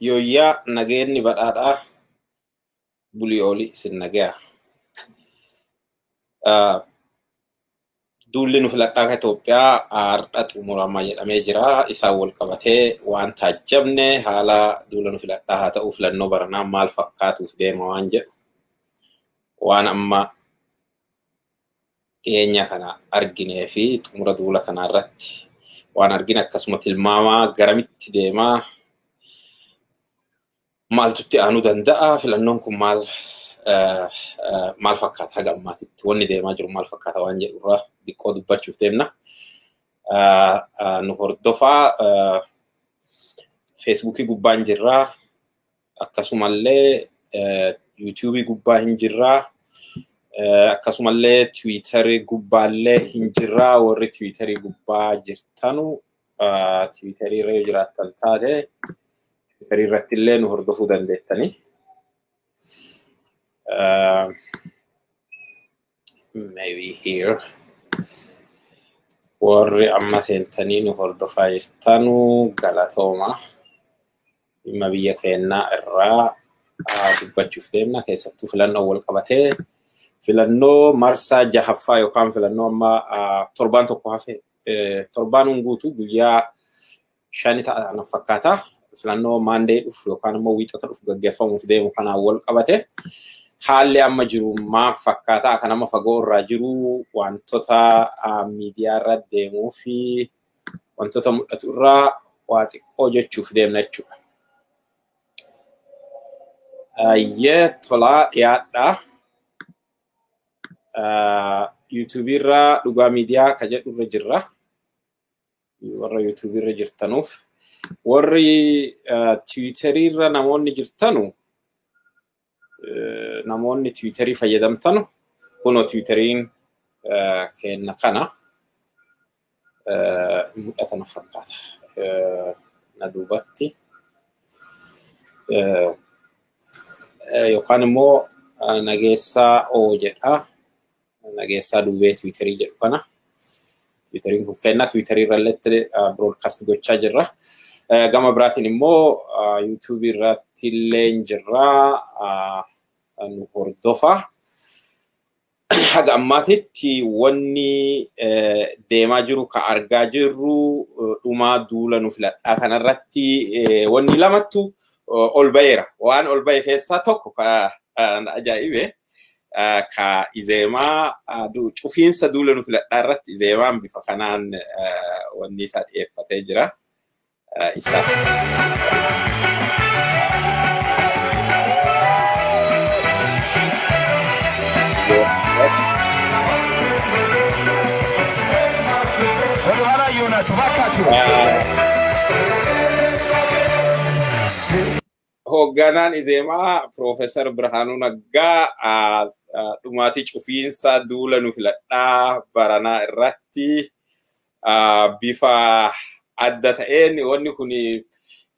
Yoyyaa nageenni badhaadhaa bulii olii isin nagaya. Duulli nu filadhaa Itoophiyaa har'a xumuramaa jedhamee jira. Isaan wal qabatee waan taajjabne haala duula nu filadhaa haa ta'u filannoo baranaa maal fakkaatuuf deema waan jedhu waan amma dhiyeenya kana arginee fi xumura duula kanaa irratti waan argine akkasuma tilmaamaa garamitti deemaa maaltutti aanuu danda'a filannoon kun maal fakkaata haga ammaatitti wanni deemaa jiru maal fakkaata waan jedhu irraa diqqoo dubbachuuf deemna. Nu hordofaa Facebookii gubbaa hin jirraa akkasumallee YouTubeii gubbaa hin jirraa akkasumallee Twitterii gubbaallee hin jirraa warri Twitterii gubbaa jirtanu Twitterii irra jiraattan taate Twitterii irratti illee nu hordofuu dandeettanii. Maybe here. Warri amma seentanii nu hordofaa jirtanu galatooma. Dhimma biyya keenyaa irraa dubbachuuf deemna keessattuu filannoo wal qabatee filannoo marsaa jahaffaa yookaan filannoo amma torbaan tokko hafe torbaan guutuu guyyaa 5 ta'an fakkaata. Filannoo maandee dhufu yookaan immoo wiixata dhufu gaggeeffamuuf deemu kanaan wal qabate haalli amma jiru maal fakkaata kan amma fagoo irraa jiru wantoota miidiyaa irra deemuu fi wantoota mul'atu irraa waa xiqqoo jechuuf deemna jechuudha. Tolaa dhiyaadhaa. YouTube irra dhugaa miidiyaa ka jedhu irra jirra. Warra YouTube irra jirtanuuf warri Twitterii irra namoonni jirtanu namoonni Twitterii fayyadamtanu kuno Twitteriin kenna kana mul'atan fakkaata. Na duubatti yookaan immoo nageessaa oo jedha. Nageessaa duubee Twitterii jedhu kana. Twitteriin kun kenna Twitterii irratti broadcast gochaa jirra. Gama biraatiin immoo YouTube irratti illee jirra nu hordofa. Haga ammaatitti wanni deemaa jiru ka argaa jirru dhumaa duula nu filadhaa kanarratti wanni lamattu ol baheera. Waan ol bahe keessaa tokko ajaa'ibe ka izeemaa cufiinsa duula nu filadhaa irratti izeemaan bifa kanaan wanni isaa dhiyeeffatee jira. Hoogganaan izeemaa Profeesar Birhaanuu Naggaa dhumaatii cufiinsa duula nu filadhaa baranaa irratti bifa adda ta'een wanni kun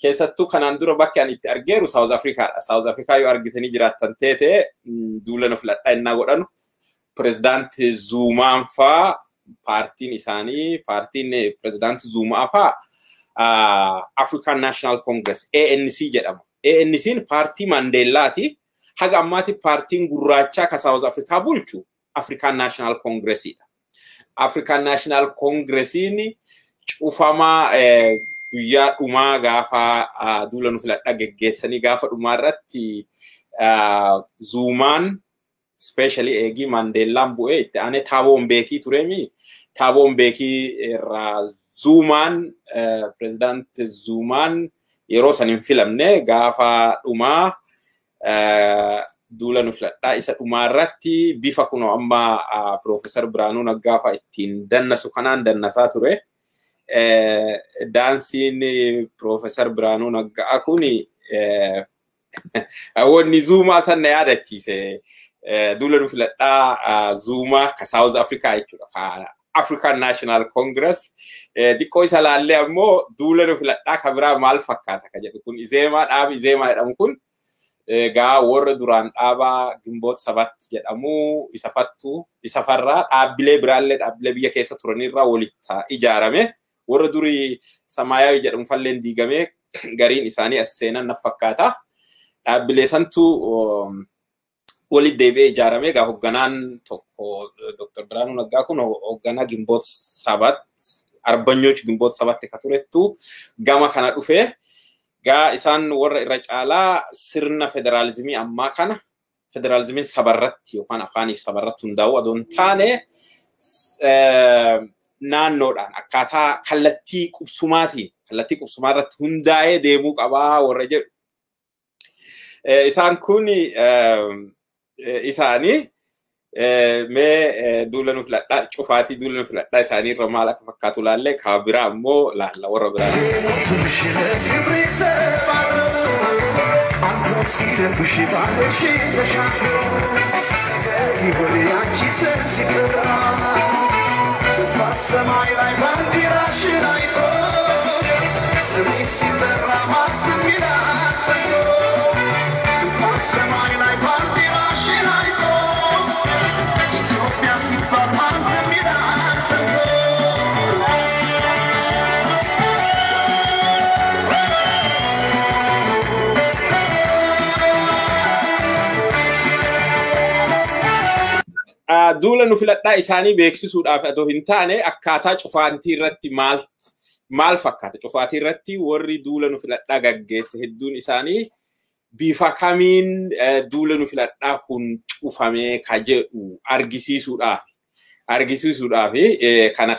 keessattuu kanaan dura bakki ani itti argeeru South Africaadha. South Africa yoo argitanii jiraattan teete duula nu filadhaa innaa godhanu Pireezidaanti Zuumaan faa paartiin isaanii paartiin Pireezidaanti Zuumaa faa African National Congress ANC jedhama. ANC'n paartii Mandeellaati. Haga ammaatti paartiin gurraachaa ka South Africa bulchu African National Congress'idha. African National Congress'in cufama guyyaa dhumaa gaafa duula nu filadhaa geggeessanii gaafa dhumaa irratti Zuumaan especially eegi Mandeellaan bu'ee itti aanee Thabo Mbeki tureemi. Thabo Mbeki irraa Zuumaan Pireezidaanti Zuumaan yeroo san hin filamne gaafa dhumaa duula nu filadhaa isa dhumaa irratti bifa kunoo amma Profeesar Birhaanuu Naggaa fa'aa ittiin dannasu kanaan dannasaa ture. Daansiin Profeesar Birhaanuu Naggaa kuni wanni Zuumaa sanna yaadachiise. Duula nu filadhaa Zuumaa ka South Africa jechuudha. African National Congress. Diqqoo isa laallee ammoo duula nu filadhaa ka biraa maal fakkaata ka jedhu kun izeemaa dhaabi izeemaa jedhamu kun gaa warra duraan dhaabaa Gimboot Sabat jedhamu isa fattu isa farraa dhaabbilee biraallee dhaabbilee biyya keessa turanirraa walitti ijaarame warra durii Samaayaawii jedhamu falleen diigamee gariin isaanii as seenan na fakkaata. Dhaabbilee santu walitti deebi'ee ijaaramee egaa hoogganaan tokko Dr. Biraanuu Naggaa kun hoogganaa Gimboot Sabat Arbanyooch Gimboot Sabatti ka turettu gama kana dhufee gaa isaan warra irra caalaa sirna federaalizimii ammaa kana federalizimiin sabarratti yookaan afaaniif sabarratti hundaa'u adoon taane naannoodhaan akkaataa kallattii qubsumaa irratti hundaa'ee deemuu qabaa warra jedhu. Isaan kun isaanii mee duula nu filadhaa cufaatii duula nu filadhaa isaanii irra maal akka fakkaatu laallee kaa biraa ammoo laalla warra biraa. Duula nu filadhaa isaanii beeksisuudhaaf adoo hin taane akkaataa cufaatii irratti maal fakkaata cufaatii irratti warri duula nu filadhaa gaggeesse hedduun isaanii bifa kamiin duula nu filadhaa kun cufamee ka jedhu argisiisuudhaaf kana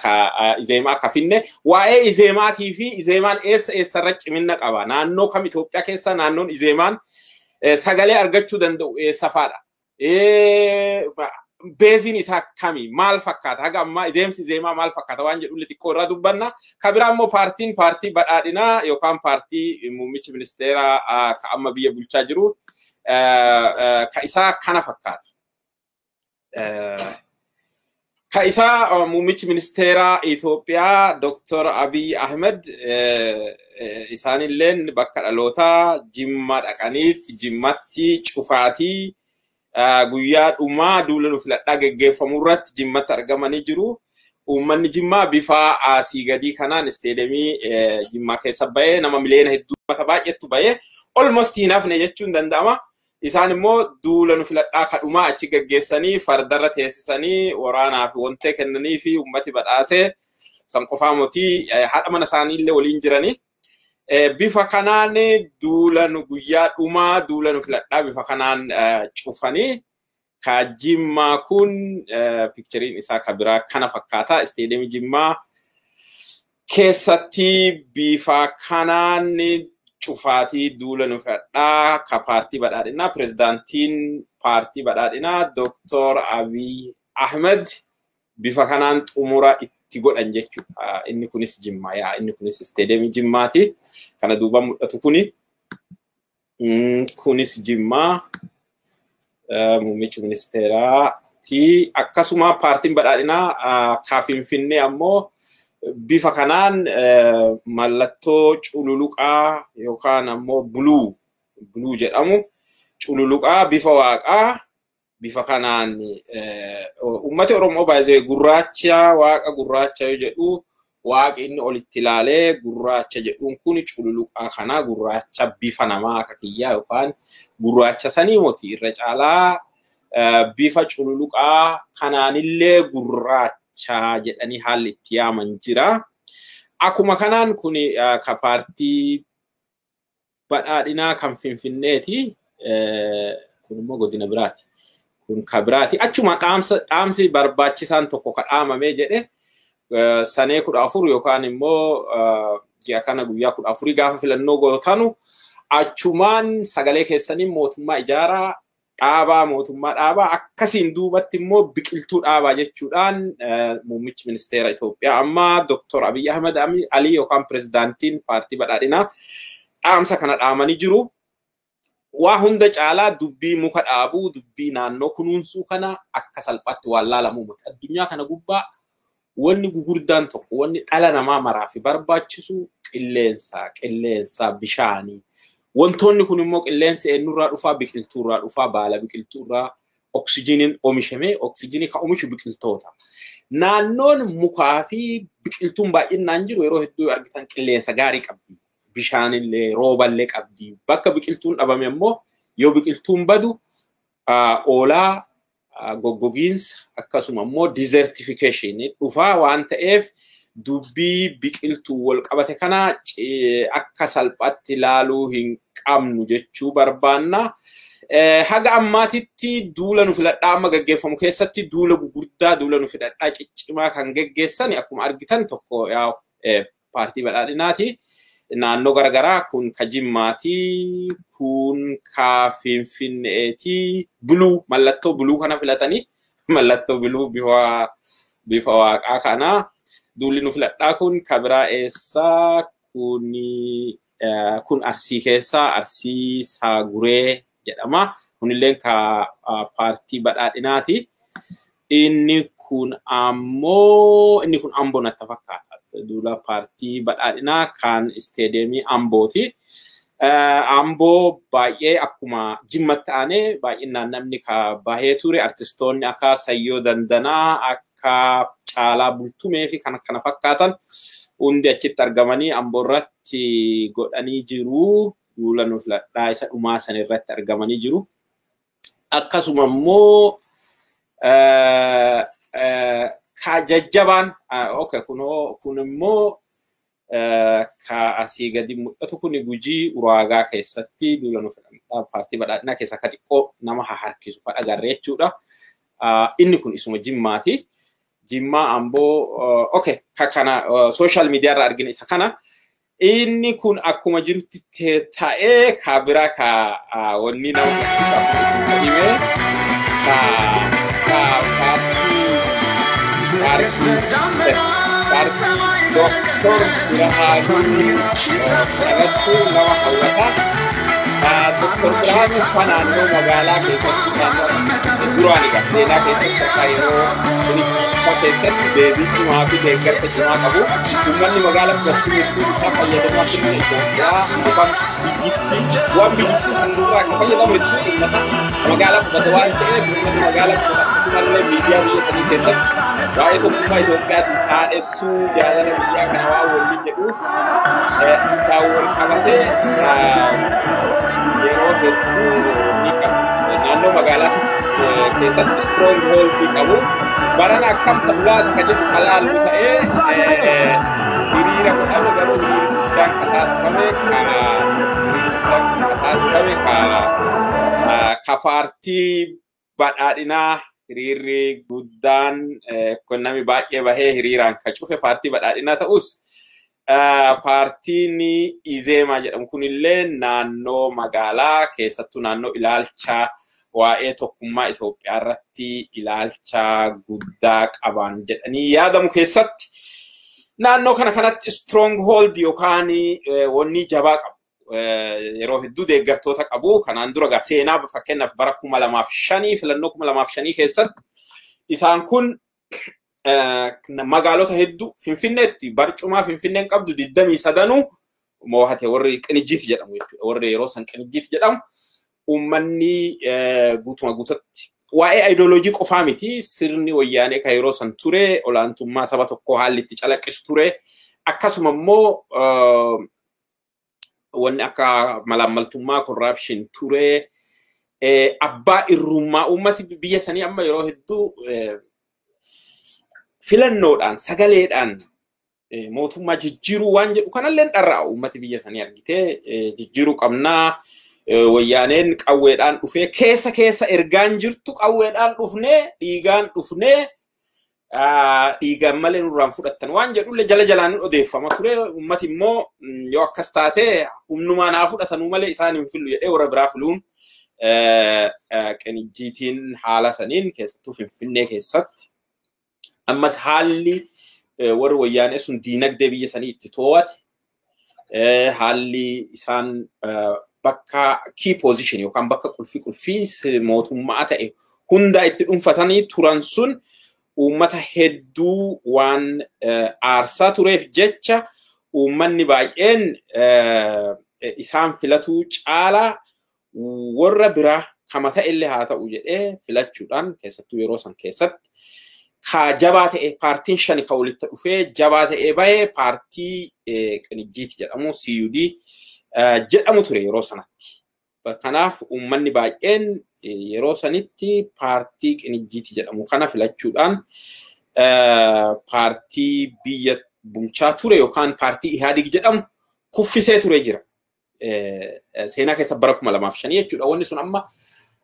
Izeemaa akka finne waa'ee Izeemaatii fi Izeemaan eessarra cimina qaba naannoo kam Itoophiyaa keessa naannoon Izeemaan sagalee argachuu danda'u eessafaadha. Beezin isaa kami maal fakkaata haga amma deemsi Izeemaa maal fakkaata waan jedhu xiqqoo irraa dubbanna ka biraa immoo paartii badhaadhinaa yookaan paartii muummichi ministeeraa ka amma biyya bulchaa jiru ka isaa kana fakkaata. Ka isaa muummichi ministeeraa Itoophiyaa Dr. Abiy Ahmed isaanilleen bakka dhalootaa Jimma dhaqaniitti Jimmatti cufaatii guyyaa dhumaa duula nu filadhaa geggeeffamu irratti Jimmatti argamanii jiru. Uummanni Jimmaa bifa asii gadii kanaan isteedemii Jimmaa keessa bahee nama miliyoona hedduu mata baay'eetu bahee almost hin hafne jechuun danda'ama. Isaan immoo duula nu filadhaa kadhumaa achi geggeessanii fardarra teessisanii waraanaa fi wantee kennanii fi uummati badhaasee san qofaa mootii haadha mana isaaniillee waliin jiranii. Bifa kanaan duula nu guyyaa dhumaa duula nu filadhaa bifa kanaan cufanii ka Jimmaa kun pikchariin isaa ka biraa kana fakkaata. Isteedemii Jimmaa keessatti bifa kanaan cufaatii duula nu filadhaa ka paartii badhaadhinaa pirezidaantiin paartii badhaadhinaa Dr. Abiy Ahmed bifa kanaan xumura itti godhan jechuudha. Inni kunis Jimmaa inni kunis isteedemii Jimmaati. Kana duuba mul'atu kunis Jimmaa muummichi ministeeraati. Akkasuma paartiin badhaadhinaa ka Finfinnee ammoo bifa kanaan mallattoo cululuqaa yookaan ammoo buluu jedhamu cululuqaa bifa waaqaa bifa kanaan ummati Oromoo baay'ee gurraacha waaqa gurraacha yoo jedhu waaqi inni olitti ilaalee gurraacha jedhuun kun cululuqaa kana gurraacha bifa namaa akka kiyyaa yookaan gurraacha sanii mootii irra caalaa bifa cululuqaa kanaanillee gurraacha jedhanii haalli itti yaaman jira. Akkuma kanaan kun ka paartii badhaadhinaa kan Finfinneeti. Kun immoo godina biraati. Kun ka biraati. Achuma dhaamsi barbaachisaan tokko ka dhaamamee jedhe sanee 14 yookaan immoo ji'a kana guyyaa 14 gaafa filannoo gootanu achumaan sagalee keessaniin mootummaa ijaaraa mootummaa dhaabaa akkasiin duubatti immoo biqiltuu dhaabaa jechuudhaan muummichi ministeera Itoophiyaa amma Dr. Abiy Ahmed Ali yookaan pirezidaantiin paartii badhaadhinaa dhaamsa kana dhaamanii jiru. Waa hunda caalaa dubbii muka dhaabuu dubbii naannoo kunuunsuu kana akka salphaatti waan laalamu miti. Addunyaa kana gubbaa wanni gugurdaan tokko wanni dhala namaa maraaf barbaachisu qilleensa bishaanii. Wantoonni kun immoo qilleensi eenyurraa dhufaa biqiltuurraa dhufaa baala biqiltuurraa oksijiiniin oomishamee oksijiinii ka oomishu biqiltoota. Naannoon mukaa fi biqiltuun baay'inaan jiru yeroo hedduu argitan qilleensa gaarii qabdi. bishaanillee rooballee qabdi. Bakka biqiltuun dhabame immoo yoo biqiltuun badu oolaa goggogiinsa akkasuma immoo desertification dhufaa waan ta'eef dubbii biqiltuu wal qabate kana akka salphaatti ilaaluu hin qabnu jechuu barbaanna. Haga ammaatitti duula nu filadhaa amma gaggeeffamu keessatti duula gugurdaa duula nu filadhaa ciccimaa kan gaggeessan akkuma argitan tokko yaa paartii badhaadhinaati. Naannoo garaagaraa kun ka Jimmaati, kun ka Finfinneeti, buluu mallattoo buluu kana filatanii mallattoo buluu bifa waaqaa kana duulli nu filadhaa kun ka biraa eessaa kun Arsii keessaa Arsii Saaguree jedhama. Kunillee ka paartii badhaadhinaati. Inni kun Amboo natti fakkaata. Duula paartii badhaadhinaa kan isteediyeemii Ambooti. Amboo baay'ee akkuma Jimmatti aanee baay'inaan namni ka bahee ture artistoonni akka Sayyoo Dandanaa akka Caalaa Bultumee fi kan kana fakkaatan hundi achitti argamanii Amboo irratti godhanii jiru. Duula nu filadhaa isa dhumaa san irratti argamanii jiru. Akkasuma immoo ka jajjabaan kun immoo ka asii gadi mul'atu kun Gujii Uraagaa keessatti duula nu filadhaa paartii badhaadhinaa keessa akka xiqqoo nama harkisu kan agarre jechuudha. Inni kun isuma Jimmaati. Jimmaa Amboo ka kana social media irraa argina isa kana. Inni kun akkuma jirutti ta'ee ka biraa ka wanni nama himee Doktor Birhaanuu irratti nama hawwataa. Doktor Birhaanuu kan naannoo magaalaa keessatti duraan seenaa keessatti akka yeroo keessatti deebii cimaa fi deeggarsa cimaa qabu. Uummanni magaalaa keessatti isaa fayyadamaa turre Itoophiyaa yookaan biyyittii waan biyyittii suuraa akka fayyadamu jechuun uummata magaalaa qubate waan ta'eef uummanni magaalaa qubate akkasumallee miidiyaa biyya sanii keessatti waa'ee tokkummaa Itoophiyaatiin dhaadhessuu jaalala biyyaa kana waan waliin jedhuuf isaa wal qabatee yeroo hedduu ni qabu. Naannoo magaalaa keessatti strong hold qabu. Barana akkam ta'ulaata ka jedhu kalaallu ta'ee hiriira godhame garuu hiriirri guddaan kataasifame ka paartii badhaadhinaa hiriirri guddaan kun namni baay'ee bahee hiriiraan ka cufe paartii badhaadhinaa ta'us paartiin Izeemaa jedhamu kunillee naannoo magaalaa keessattuu naannoo ilaalcha waa'ee tokkummaa Itoophiyaa irratti ilaalcha guddaa qaban jedhanii yaadamu keessatti naannoo kanatti stronghold yookaan wanni jabaa qabu. Yeroo hedduu deeggartoota qabu. Kanaan dura seenaa fakkeenyaaf bara 2005 filannoo 2005 keessatti isaan kun magaalota hedduu Finfinneetti barcumaa Finfinneen qabdu 23 moo'ate warri Qinijjiiti jedhamu jechuudha. Warri yeroo san Qinijjiiti jedhamu uummanni guutuma guututti waa'ee ideoloojii qofaa miti sirni wayyaanee kan yeroo san ture olaantummaa saba tokkoo haalli itti calaqqisu ture akkasuma immoo wanni akka malaammaltummaa corruption ture abbaa irrummaa uummati biyya sanii amma yeroo hedduu filannoodhaan sagaleedhaan mootummaa jijjiiruu waan jedhu kanallee dharraa uummati biyya sanii argitee jijjiiruu qabnaa wayyaaneen qawweedhaan dhufee keessa ergaan jirtu qawweedhaan dhufnee dhiigaan dhufnee dhiigaan malee nurraan fudhattan waan jedhullee jala jalaan odeeffama ture uummati immoo yoo akkas taate humnumaan haa fudhatanuu malee isaan hin fillu jedhee warra biraa filuun Qinijjiitiin haala saniin keessattuu Finfinnee keessatti ammas haalli warri wayyaanee sun diinagdee biyya sanii itti to'ate haalli isaan bakka key position yookaan bakka qulfii mootummaa ta'e hunda itti dhuunfatanii turan sun uummata hedduu waan aarsaa tureef jecha uummanni baay'een isaan filatuu caalaa warra biraa kama ta'ellee haa ta'u jedhee filachuudhaan keessattuu yeroo san keessatti jabaa ta'e paartiin shani ka walitti dhufee jabaa ta'e bahee paartii Qinijjiit jedhamu CUD jedhamu ture yeroo sanatti. Kanaaf uummanni baay'een yeroo sanitti paartii Qinijjiit jedhamu kana filachuudhaan paartii biyya bulchaa ture yookaan paartii Ihaadig jedhamu kuffisee ture jira. Seenaa keessa bara 2005 jechuudha. Wanni sun amma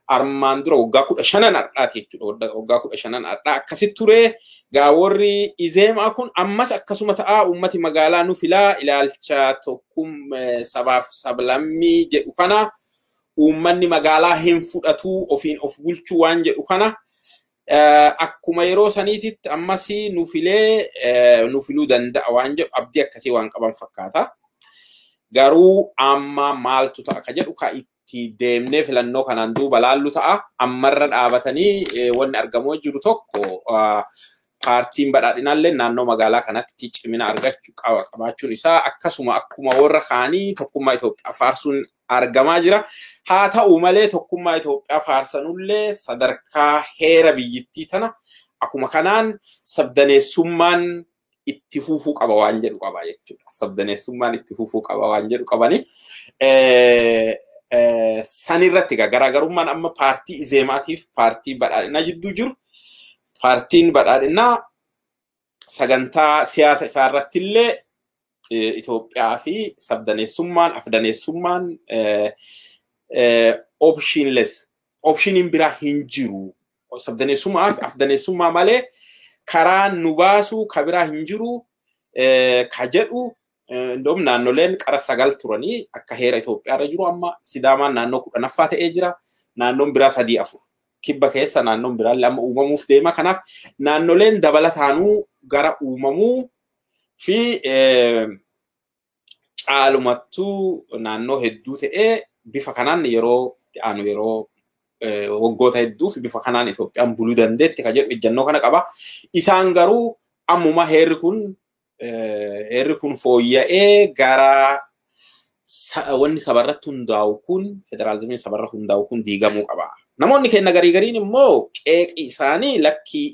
armaan dura waggaa 15 har'aati jechuudha. Waggaa 15 har'aa akkasitti ture. Gaa warri Izeemaa kun ammas akkasuma ta'a uummati magaalaa nu filaa ilaalcha tokkum sabaaf sablammii jedhu kana uummanni magaalaa hin fudhatu ofiin of bulchuu waan jedhu kana akkuma yeroo saniititti ammas nu filuu danda'a waan jedhu abdii akkasii waan qaban fakkaata. Garuu amma maaltu ta'a ka jedhu ka itti deemnee filannoo kanaan duuba laallu ta'a. Ammarra dhaabatanii wanni argamoo jiru tokko paartiin badhaadhinaallee naannoo magaalaa kanatti cimina argachuu qabaachuun isaa akkasuma akkuma warra kaanii tokkummaa Itoophiyaa faarsuun argamaa jira. Haa ta'u malee tokkummaa Itoophiyaa faarsanullee sadarkaa heera biyyittii tana akkuma kanaan sabdaneessummaan itti fufuu qaba waan jedhu qaba jechuudha. Sabdaneessummaan itti fufuu qaba waan jedhu qabani. Sanirratti garaagarummaan amma paartii Izeemaatiif paartii badhaadhinaa jidduu jiru. Paartiin badhaadhinaa sagantaa siyaasa isaa irratti illee Itoophiyaa fi sabdaneessummaan afdaneessummaan optioniin biraa hin jiru. Sabdaneessummaa fi afdaneessummaa malee karaan nu baasu ka biraa hin jiru ka jedhu ndoom naannoleen qara 9 turanii akka heera Itoophiyaa irra jiru amma Sidaamaan naannoo 10ffaa ta'ee jira. Naannoon biraa 3-4. Kibba keessa naannoon biraa lama uumamuuf deema. Kanaaf naannoleen dabalataanuu gara uumamuu fi caalumattuu naannoo hedduu ta'ee bifa kanaan yeroo waggoota hedduu fi bifa kanaan Itoophiyaan buluu dandeetti ka jedhu ejjennoo kana qaba. Isaan garuu ammuma heerri kun fooyya'ee gara wanni sabarratti hundaa'u kun federaalizimiin sabarra hundaa'u kun diigamuu qaba. Namoonni keenya gariin immoo qeeqii isaanii lakkii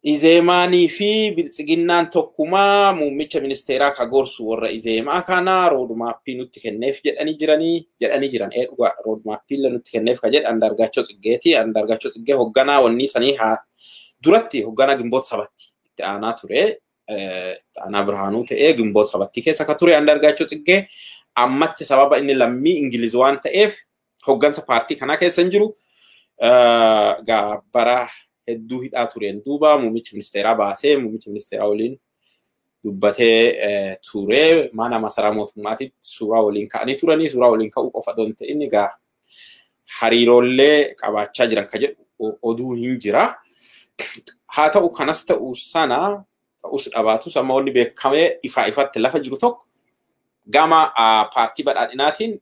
Izeemaanii fi Biltsiginnaan tokkumaa muummicha ministeeraa ka gorsu warra Izeemaa kana roodmaappii nutti kenneef jedhanii jiran. Dhugaa roodmaappii nutti kenneef ka jedhe Andaargaachoo Tsiggeeti. Andaargaachoo Tsiggee hoogganaa wanni sanii duratti hoogganaa Gimboota Sabatti itti aanaa ture. Itti aanaa Birhaanuu ta'ee Gimboota Sabatti keessa ka ture Andaargaachoo Tsiggee. Ammatti sababa inni lammii Ingiliz waan ta'eef hooggansa paartii kanaa keessa hin jiru. Bara hedduu hidhaa tureen duuba muummichi ministeeraa baasee muummichi ministeeraa waliin dubbatee ture. Mana masaraa mootummaatitti suuraa waliin ka'anii turanii. Suuraa waliin ka'uu qofa osoo hin ta'in hariiroollee qabaachaa jiran ka jedhu oduu hin jira. Haa ta'u kanas ta'u sana ta'us dhabaatus amma wanni beekamee ifatti lafa jiru tokko gama paartii badhaadhinaatiin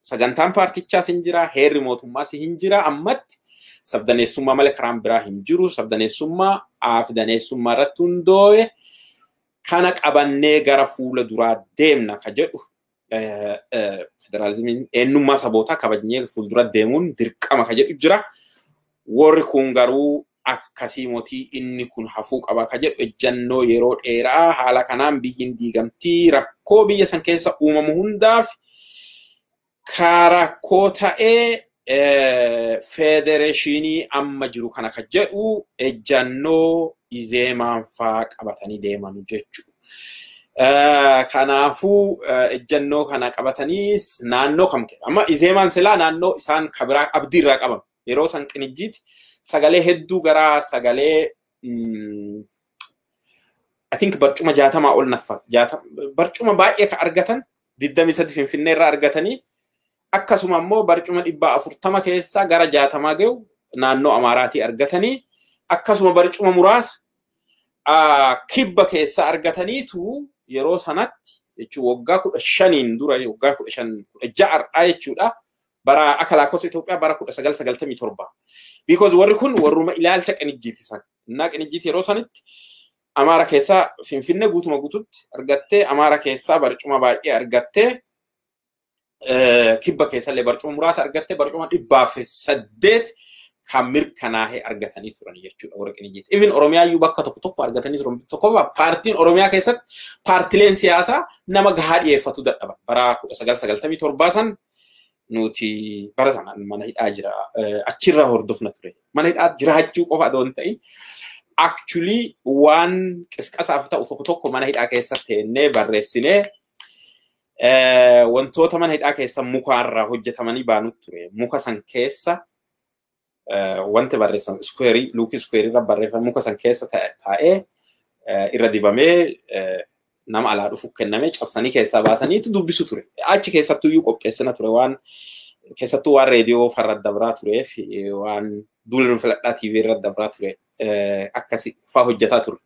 sagantaan paartichaas hin jira, heerri mootummaas hin jira. Ammatti sabdaneessummaa malee karaan biraa hin jiru. Sabdaneessummaa afdaneessummaa irratti hundoo'e kana qabannee gara fuula duraa deemna ka jedhu federaalizimiin eenyummaa sabootaa kabajnee fuuldura deemuun dirqama ka jedhu jira. Warri kun garuu akkasii mootii inni kun hafuu qaba ka jedhu ejjennoo yeroo dheeraa haala kanaan biyyiin diigamtii rakkoo biyya san keessa uumamu hundaaf rakkoo ta'ee federeeshinii amma jiru kana ka jedhu ejjennoo Izeemaan faa qabatanii deemanu jechuudha. Kanaafuu ejjennoo kana qabatanii naannoo kam kenna. Amma Izeemaan silaa naannoo isaan kabiraa abdii irraa qaban. Yeroo san Qinijjiit sagalee hedduu gara sagalee I think barcuma 60 ol naffa. Barcuma baay'ee ka argatan 23 Finfinnee irraa argatanii akkasuma immoo barcuma 440 keessa gara 60 gahu naannoo Amaaraatii argatanii akkasuma barcuma muraasa kibba keessa argataniitu yeroo sanatti jechuun waggaa 15 dura waggaa 16 har'aa jechuudha. Bara akka lakkoofsa Itoophiyaa bara 1997. Because warri kun warruma ilaalcha Qinijjiiti san. Innaa Qinijjiiti yeroo sanitti Amaara keessa Finfinnee guutuma guututti argattee Amaara keessa barcuma baay'ee argattee kibba keessa illee barcuma muraasa argattee barcuma 108 kamir kanaahe argatanii turan jechuudha warra qinijjiiti. Even Oromiyaa iyyuu bakka tokko argatanii turan. Tokkoffaa paartiin Oromiyaa keessatti paartileen siyaasaa nama gahaa dhiyeeffatu dadhaban. Bara 1997 san nuti bara sanaan mana hidhaa jira. Achirraa hordofna ture. Mana hidhaa jiraachuu qofa adoo hin ta'in actually waan qisqasaaf ta'u tokko mana hidhaa keessatti ennee barreessinee wantoota mana hidhaa keessa mukaarraa hojjetamanii baanutu ture. Muka san keessa wanti barreessan square luukii square irra barreeffame muka san keessa taa'ee irra dibamee nama alaa dhufu kenname cabsanii keessaa baasaniitu dubbisu ture. Achi keessattuu iyyuu qopheessina ture waan keessattuu waan reediyoo farra dabraa tureef waan duula filadhaa TV irra dabraa ture akkasi faa hojjetaa ture.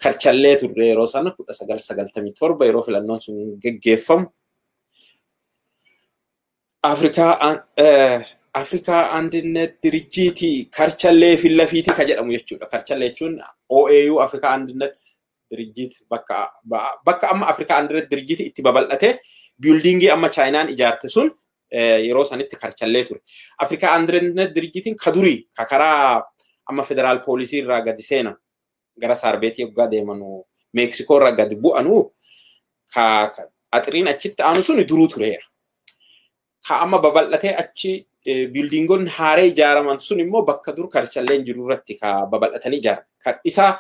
Karchallee ture yeroo sana 1997 yeroo filannoon sun geggeeffamu. Afrikaa Andinet Dirjitii Karchallee Fillafiiti ka jedhamu jechuudha. Karchallee jechuun OAU Afrikaa Andinet Dirjit bakka amma Afrikaa Andinet Dirjiti itti babal'ate biildingii amma Chaayinaan ijaarte sun yeroo sanitti Karchallee ture. Afrikaa Andinet Dirjitiin kadurii karaa amma federaal poolisii irraa gadi seenan gara Saarbeetii yoggaa deemanu Meeksikoo irraa gadi bu'anu axiriin achitti aanu sun duruu tureera. Ka amma babal'atee achi biildingoon haaree ijaaraman sun immoo bakka dur Karchalleen jiru irratti ka babal'atanii ijaaran. Kan isaa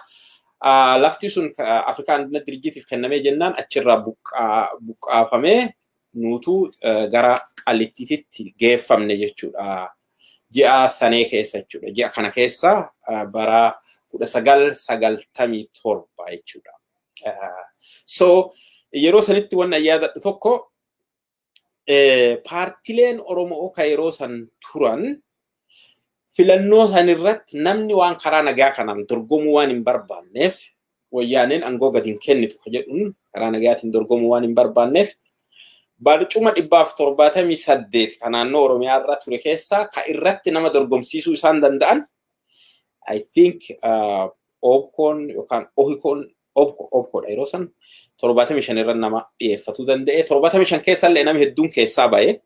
lafti sun Afrikaa Andinet Dirjitiif kennamee jennaan achirraa buqqaafamee nuutu gara Qallittiitti geeffamne jechuudha. Ji'a sanee keessa jechuudha. Ji'a kana keessa bara 1997 jechuudha. So yeroo sanitti waan yaadadhu tokko paartileen Oromoo ka yeroo san turan filannoo san irratti namni waan karaa nagaa kanaan dorgomuu waan hin barbaanneef wayyaaneen aangoo gadi hin kennitu ka jedhuun karaa nagaatiin dorgomuu waan hin barbaanneef barcuma 178 kan naannoo Oromiyaa irra ture keessaa ka irratti nama dorgomsiisuu isaan danda'an I think Obkoon yookaan Ohikoon Obkoodha yeroo san 75 irra nama dhiyeeffatu danda'e 75 keessallee namni hedduun keessaa ba'e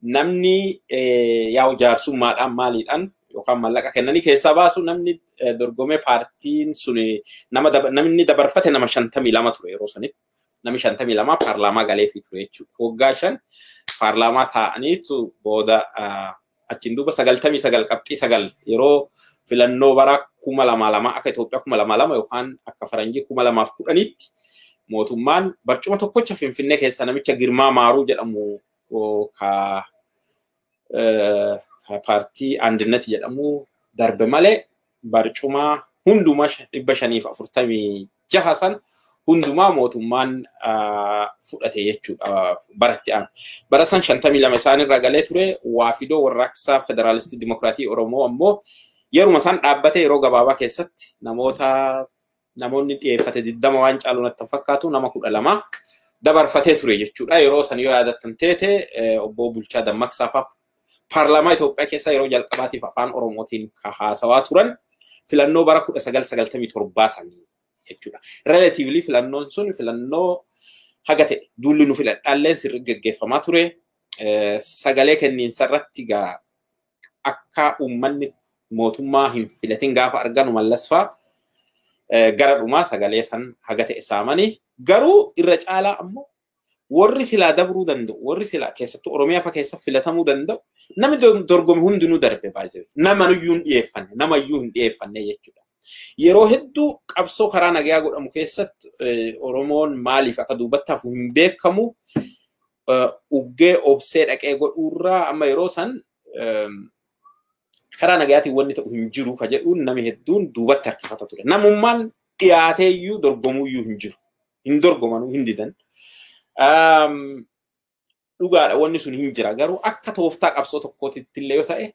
namni yaa jaarsummaadhaan maaliidhaan yookaan mallaqa kennanii keessaa baasu namni dorgomee paartiin sun namni dabarfate nama 52 ture yeroo sanitti namni 52 paarlaamaa galee fi ture jechuudha. Waggaa 5 paarlaamaa taa'aniitu booda achiin duuba 99 qabxii 9 yeroo filannoo bara 2002 akka Itoophiyaa 2002 yookaan akka Faranjii 2010tti mootummaan barcuma tokkocha Finfinnee keessa namicha Girmaa Maaruu jedhamu ka paartii Andinet jedhamu darbe malee barcuma hundumaa 546 san hundumaa mootummaan fudhate jechuudha baratti aan. Bara san 52 isaanirra galee ture Waafidoo Warraaqsaa Federaalistii Dimokiraatii Oromoo ammoo yeruma san dhaabbate yeroo gabaabaa keessatti namoonni dhiyeeffate 20 waan caalu natti fakkaatu nama 12 dabarfatee ture jechuudha. Yeroo san yoo yaadattan teete obbo Bulchaa Dammaqsaa fa'aa paarlaamaa Itoophiyaa keessa yeroo jalqabaatiif afaan Oromootiin haasawaa turan filannoo bara 1997 sanii jechuudha. Relatively filannoon sun filannoo haga ta'e duulli nu filadhaalleen sirri geggeeffamaa ture. Sagalee kenniinsa irratti akka uummanni mootummaa hin filatin gaafa arganu mallasfaa gara dhumaa sagalee san haga ta'e saamanii garuu irra caalaa ammoo warri silaa dabruu danda'u warri silaa keessattuu Oromiyaa fa keessa filatamuu danda'u namni dorgome hundinuu darbe baay'ee nama iyyuu hin dhiyeeffanne jechuudha. Yeroo hedduu qabsoo karaa nagaa godhamu keessatti Oromoon maaliif akka duubattaaf hin beekamu uggee obsee dhaqee godhuurraa amma yeroo san karaa nagaatiin wanni ta'u hin jiru ka jedhuun namni hedduun duubatti harkifata ture. Namummaan dhiyaatee iyyuu dorgomuu iyyuu hin jiru. Hin dorgomanuu hin didan. Dhugaadha wanni sun hin jira garuu akka tooftaa qabsoo tokkootitti illee yoo ta'e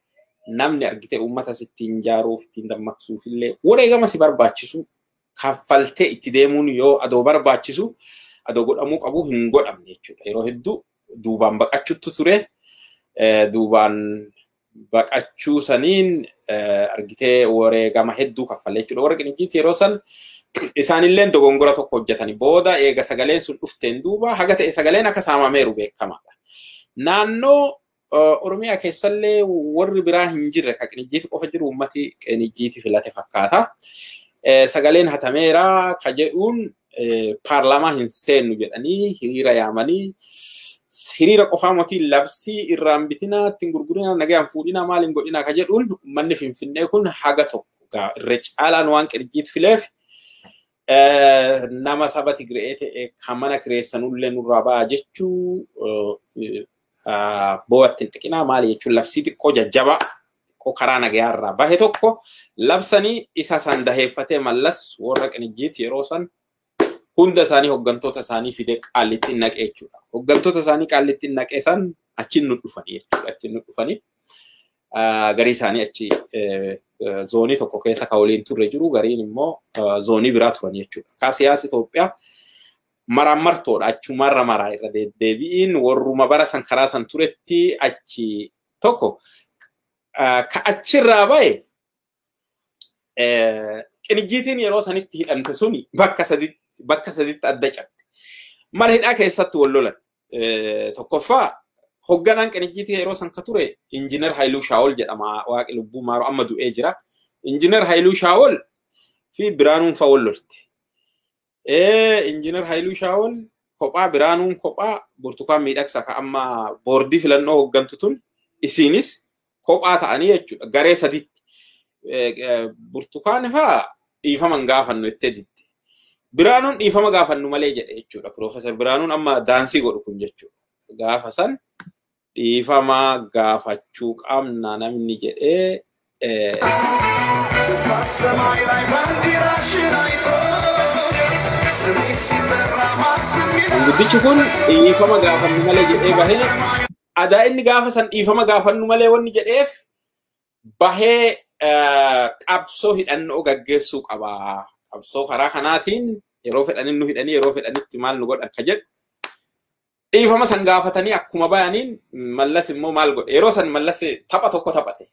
namni argite uummata sittiin ijaaruuf ittiin dammaqsuuf illee wareegama si barbaachisu kaffaltee itti deemuun yoo adoo barbaachisu adoo godhamuu qabu hin godhamne jechuudha. Yeroo hedduu duubaan baqachuutu ture. Duubaan baqachuu saniin argitee wareegama hedduu kaffalee jechuudha. Warra Qinijjiitii yeroo san isaanillee dogongora tokko hojjetanii booda eega sagaleen sun dhufteen duuba haga ta'e sagaleen akka saamameeru beekamaadha. Naannoo Oromiyaa keessallee warri biraa hin jirre ka qinijjiiti qofa jiru ummati qinijjiiti filate fakkaata. Sagaleen hatameera ka jedhuun paarlaamaa hin seennu jedhanii hiriira yaamanii hiriira qofaa mootii labsii irraan bitinaa ittiin gurgurinaa nagaan fuudhinaa maaliin godhinaa ka jedhuun manni Finfinnee kun haga tokko irra caalaan waan qinijjiiti fileef nama saba Tigree ta'e kan mana kireessanullee nurraa ba'a jechuu boo'attiin xiqqinaa maali jechuun labsii xiqqoo jajjabaa xiqqoo karaa nagayaarraa bahe tokko labsanii isa san daheeffatee mallas warra qinijjiiti yeroo san hunda isaanii hooggantoota isaanii fidee qaallitti naqee jechuudha. Hooggantoota isaanii qaallitti naqee san achiin nu dhufanii jechuudha. Achiin nu dhufanii garii isaanii achi zoonii tokko keessa ka waliin turre jiru gariin immoo zoonii biraa turan jechuudha. Ka siyaasa Itoophiyaa maraamartoodha achumarra maraa irra deebi'iin warruma bara san karaa san turetti achi tokko ka achirraa bahe qinijjiitiin yeroo sanitti hidhamte suni bakka saditti adda cabte. Mana hidhaa keessatti wal lolan. Tokkoffaa hoogganaan qinijjiitii yeroo san ka ture Injiinar Haayiluu Shaawol jedhama waaqi lubbuu maaru amma du'ee jira. Injiinar Haayiluu Shaawol fi Biraanuun fa'aa wal lolte. Injiinar Haayiluu Shaawol kophaa Biraanuun kophaa Burtukaan Miidhagsaa ka amma boordii filannoo hooggantu tun isiinis kophaa ta'anii jechuudha. Garee saditti Burtukaan fa'aa dhiifama gaafannu jettee didde. Biraanuun dhiifama gaafannu malee jedhe jechuudha. Piroofeesar Biraanuun amma daansii godhu kun jechuudha. Gaafa san dhiifama gaafachuu qabna namni jedhee guddichi kun dhiifama gaafannu malee jedhee bahee adaa inni gaafa san dhiifama gaafannu malee wanni jedheef bahee qabsoo hidhannoo gaggeessuu qaba. Qabsoo karaa kanaatiin yeroo fedhanin nu hidhanii yeroo fedhanitti maal nu godhan ka jedhu dhiifama san gaafatanii akkuma bayaniin mallas immoo maal godhe yeroo san mallas tapha tokko taphate.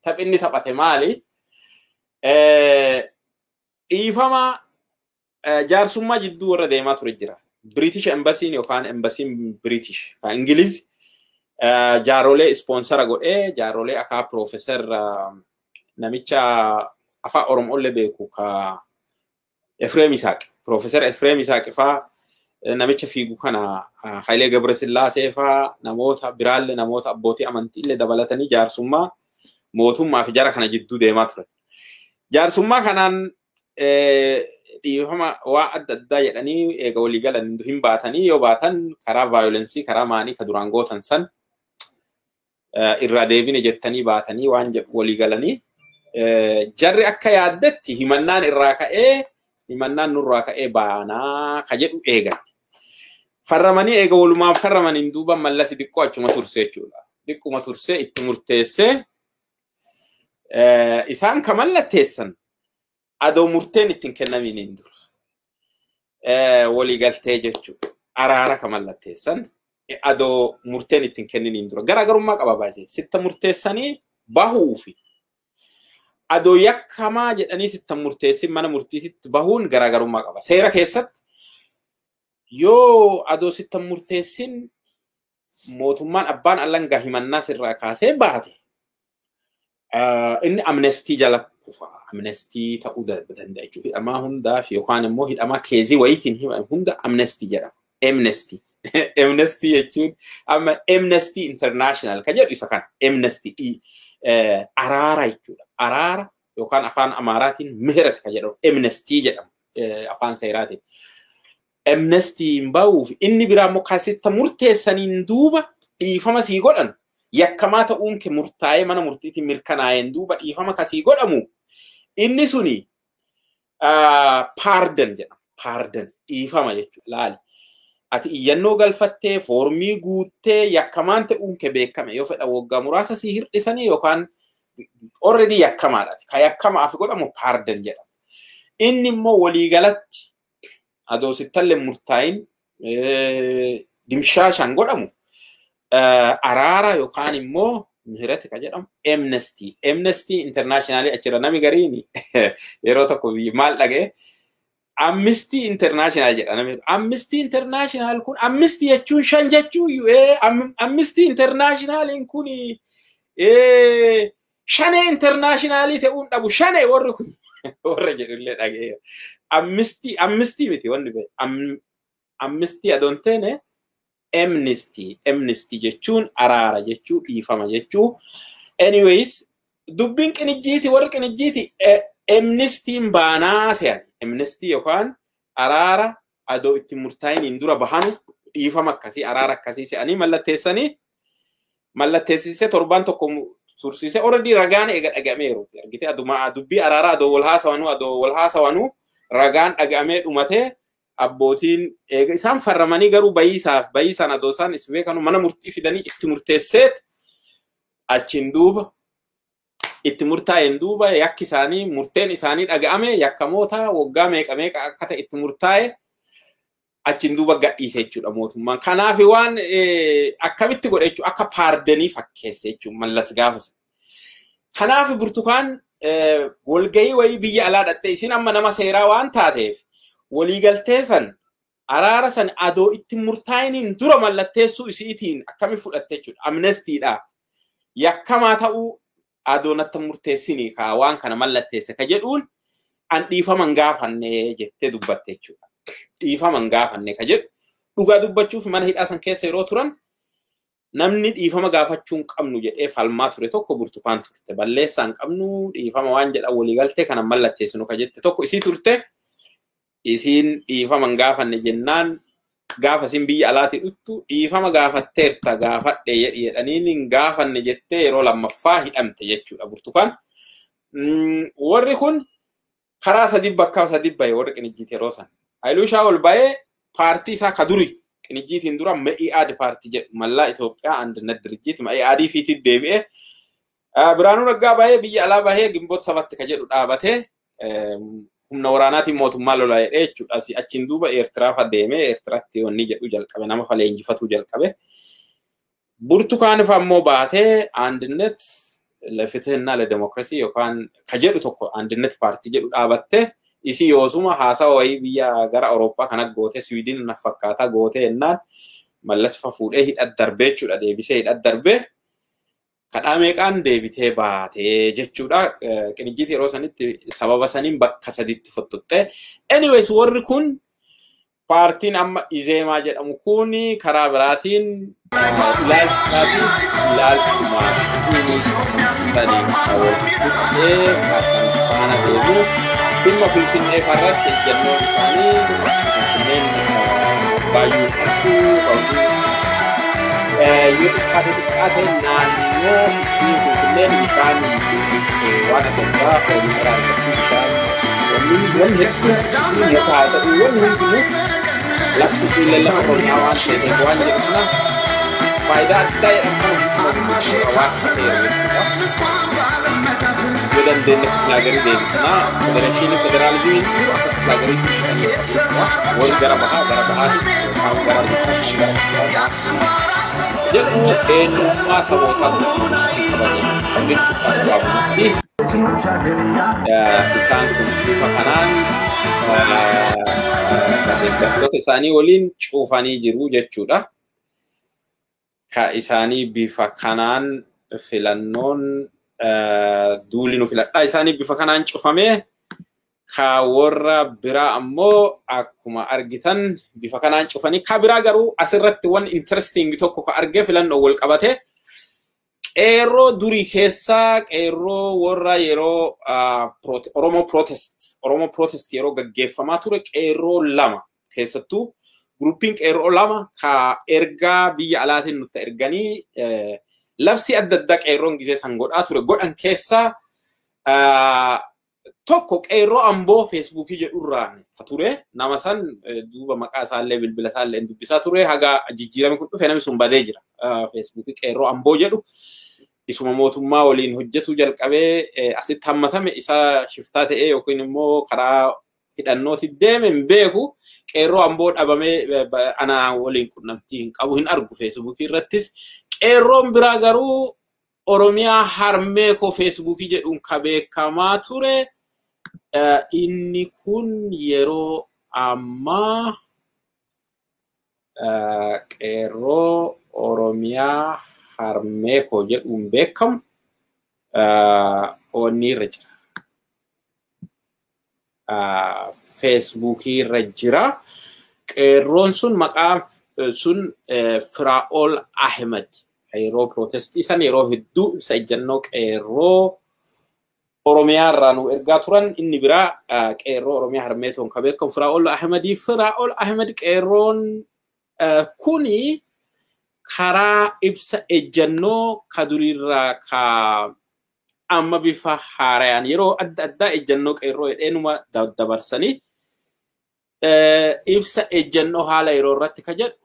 Taphinni taphate maali? Dhiifama jaarsummaa jidduu warra deemaa ture jira. British Embassy yookaan Embassy British ka Ingiliz jaarolee sponsora godhee jaarolee akka Piroofeesar namicha afaan Oromoolee beeku ka Efreem Isaaq, Piroofeesar Efreem Isaaq fa'aa namicha fiigu kana Hayilee Gabrasillaasee fa'aa namoota biraallee namoota abbootii amantiillee dabalatanii jaarsummaa mootummaa fi jara kana jidduu deemaa turan. Jaarsummaa kanaan dhiifama waa adda addaa jedhanii eega walii galan hin baatanii yoo baatan karaa vaayolensii karaa maanii ka duraan gootan san irraa deebine jettanii baatanii waan walii galanii jarri akka yaaddetti himannaan irraa ka'ee himannaan nurraa ka'ee baanaa ka jedhu eegan. Farramanii eega walumaan farramaniin duuba mallas xiqqoo achuma tursee jechuudha. Xiqquma tursee itti murteessee isaan ka mallatteessan adoo murteen ittiin kennaminiin dura. Walii galtee jechuudha. Araara ka mallatteessan adoo murteen ittiin kenniniin dura. Garaagarummaa qaba baay'ee. Sitta murteessanii bahuufi adoo yakkamaa jedhanii sitta murteessin mana murtiititti bahuun garaagarummaa qaba. Seera keessatti yoo adoo sitta murteessin mootummaan abbaan alangaa himannaa sirraa kaasee baate inni amnestii jala kufa. Amnestii ta'uu danda'a jechuudha. Hidhamaa hundaaf yookaan immoo hidhamaa keezii wayitiin hunda amnestii jedhama. Amnestii. Amnestii jechuun amma Amnesty International ka jedhu isa kana. Amnestii araara jechuudha. Araara yookaan afaan Amaaraatiin mihirat ka jedhamu amnestii jedhamu afaan seeraatiin. Amnestiin bahuuf inni biraa immoo kaasitta murteessaniin duuba dhiifama sii godhan yakkamaa ta'uun kee murtaa'ee mana murtiitiin mirkanaa'een duuba dhiifama kasii godhamu inni suni pardon jedhama. Pardon dhiifama jechuudha. Laali. Ati iyyannoo galfattee foormii guuttee yakkamaan ta'uun kee beekame yoo fedha waggaa muraasa sii hirdhisanii yookaan already yakkamaadha. Ka yakkamaaf godhamu pardon jedhama. Inni immoo waliigalatti adoo sittallee murtaa'in dimshaashaan godhamu araara yookaan immoo mihirat ka jedhamu Amnesty. Amnesty International achira nami gariini yeroo tokko maal dhagee Amnesty International jedhama. Amnesty International kun Amnesty jechuun shan jechuun Amnesty International kun shane internationally ta'uun dhabu shane warri kun warra jedhullee dhagee Amnesty miti wanni be Amnesty adontene amnesty jechuun araara jechuu dhiifama jechuu. Anyways dubbin qinijjiiti warri qinijjiiti amnesty baanaa se'an amnesty yookaan araara adoo itti murtaa'in dura bahanu dhiifama akkasii araara akkasii se'anii mallatteessise torban tokko tursiise already ragaan eega dhagameeru argite aduma dubbii araara adoo wal haasawanu ragaan dhagamee dhumatee abbootiin eega isaan farramanii garuu bayiisaan adoo isaan isbeekanu mana murtii fidanii itti murteesseet achiin duuba itti murtaa'een duuba yakki isaanii murteen isaanii dhaga'ame yakkamoota waggaa meeqa akka ta'e itti murtaa'e achiin duuba gadhiise jechuudha mootummaan. Kanaaf waan akkamitti godhe jechuudha akka paardanii fakkeesse jechuudha mallas gaafasa. Kanaaf burtukaan walgahii wayii biyya alaa dhatte isin amma nama seeraa waan taateef waliigaltee san araara san adoo itti murtaa'iniin dura mallatteessuu isiitiin akkami fudhatte jechuudha amnestiidha. Yakkamaa ta'uu adoonatti murteessini ka waan kana mallatteesse ka jedhuun an dhiifaman gaafanne jettee dubbatte jechuudha. Dhiifaman gaafanne ka jedhu dhugaa dubbachuuf mana hidhaa san keessa yeroo turan namni dhiifama gaafachuun qabnu jedhee falmaa ture tokko burtukaan turte balleessaan qabnu dhiifama waan jedha waliigaltee kana mallatteessinu ka jette tokko isii turte isiin dhiifaman gaafanne jennaan gaafa isin biyya alaati dhuttu dhiifama gaafatteerta gaafadhe jedhaniin gaafanne jettee yeroo lammaffaa hidhamte jechuudha burtukaan. Warri kun karaa sadi bakka sadi baye warri qinijjiiti yeroo san. Haayiluushaa ol baye paartii isaa ka duri qinijjiitiin dura MEIAD paartii jedhu mallaa Itoophiyaa Andinet Dirjit MEIAD fiitii deebi'ee Biraanuu Naggaa baye biyya alaa bahe Gimboot Sabatti ka jedhu dhaabatee humna waraanaatiin mootummaa lolaa jedhee jechuudha. Achiin duuba Eertiraa deemee Eertiraatti wanni jedhu jalqabe nama falee injifatuu jalqabe. Burtukaaniif ammoo baatee Andinet ለፍትህና ለዲሞክራሲ yookaan ka jedhu tokko Andinet paartii jedhu dhaabattee isi yoosuma haasawa wayii biyya gara Awurooppaa kana goote Swiidin na fakkaataa goote ennaan mallas fuudhee hidhat darbee jechuudha deebisee hidhat darbee kadhaa meeqaan deebitee baatee jechuudha. Qinijjiiti yeroo sanitti sababa saniin bakka sadiitti fottotte. Anyways warri kun paartiin amma Izeemaa jedhamu kun karaa biraatiin ilaalchumaa dhimma Finfinnee irratti ejjennoon isaanii Finfinneen baay'ee yoo xiqqaate naannoo Finfinneen bishaan waan adda addaa fayyadamaa argachuudhaan wanni hedduu haa ta'u wanni hundinuu lafti sibiila lafa qonnaa waan ta'eef waan jedhudha. Faayidaa addaa jedhamu hawaasa ta'eera. Yoo dandeenye filaagerii deebisnaa federaalizimiin jiru akka filaagerii wal gara bahaatti yookaan gara lixaatti jedhu eenyummaa sabootaa isaan kun bifa kanaan deeggartoota isaanii waliin cuufanii jiru jechuudha. Ka isaanii bifa kanaan filannoon duulinu filadhaa isaanii bifa kanaan cufamee ka warra biraa ammoo akkuma argitan bifa kanaan cufanii ka biraa garuu asirratti waan interesting tokko ka argee filannoo wal qabate qeerroo durii keessaa qeerroo warra yeroo Oromoo protest yeroo gaggeeffamaa ture qeerroo lama keessattuu gruppiin qeerroo lama ka ergaa biyya alaatiin nutti erganii labsi adda addaa qeerroon gisee san godhaa ture godhan keessaa tokko qeerroo amboo Facebookii jedhurraan ka ture nama san duuba maqaa isaallee bilbila isaallee dubbisaa ture haga jijjiirame kun dhufe namni sun badee jira. Facebookii qeerroo amboo jedhu isuma mootummaa waliin hojjetu jalqabee asitti hammatame isa shiftaa ta'ee yookiin immoo karaa hidhannooti deeme hin beeku qeerroo amboo dhabamee ana waliin qunnamtii hin qabu hin argu Facebookii irrattis. Qeerroon biraa garuu Oromiyaa harmee ko Facebookii jedhuun ka beekamaa ture. Inni kun yeroo amma qeerroo Oromiyaa harmee koo jedhuun beekamu onni irra jira. Facebook irra jira. Qeerroon sun maqaan sun Firaa'ol Ahmed. Yeroo protestii san yeroo hedduu ibsa ejjennoo qeerroo Oromiyaa irraa nu ergaa turan. Inni biraa qeerroo Oromiyaa harmee toon ka beekamu Firaa'ol Ahmedii. Firaa'ol Ahmed qeerroon kuni karaa ibsa ejjennoo ka durirraa ka amma bifa haarayaan yeroo adda addaa ejjennoo qeerroo hedheenuma dabarsanii ibsa ejjennoo haala yeroo irratti ka jedhu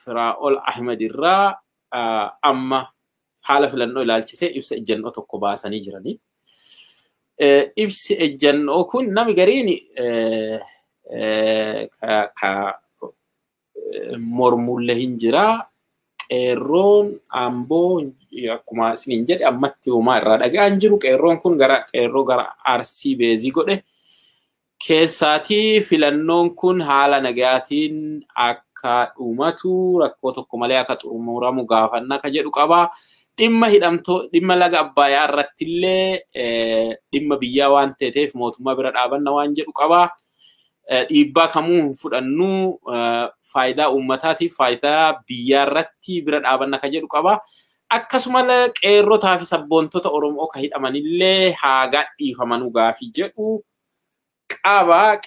Firaa'ol Ahmed irraa amma haala filannoo ilaalchisee ibsa ejjennoo tokko baasanii jiranii. Ibsi ejjennoo kun nami gariin mormulle hin jira. Qeerroon Amboo akkuma isiniin jedhe ammatti uumaa irraa dhaga'an jiru. Qeerroon kun qeerroo gara Arsii beezii godhe. Keessaatii filannoon kun haala nagayaatiin akka dhumatu rakkoo tokko malee akka xumuramu gaafannaa ka jedhu qaba. Dhimma laga Abbayyaa irratti illee dhimma biyyaa waan ta'eef mootummaa bira dhaabanna waan jedhu qaba. Dhiibbaa kamuu hin fudhannu faayidaa uummataatiif faayidaa biyyaa irratti bira dhaabanna ka jedhu qaba. Akkasumas qeerrotaa fi sabboontota Oromoo ka hidhamanillee haa gadhiifamanuu gaafii jedhu qaba.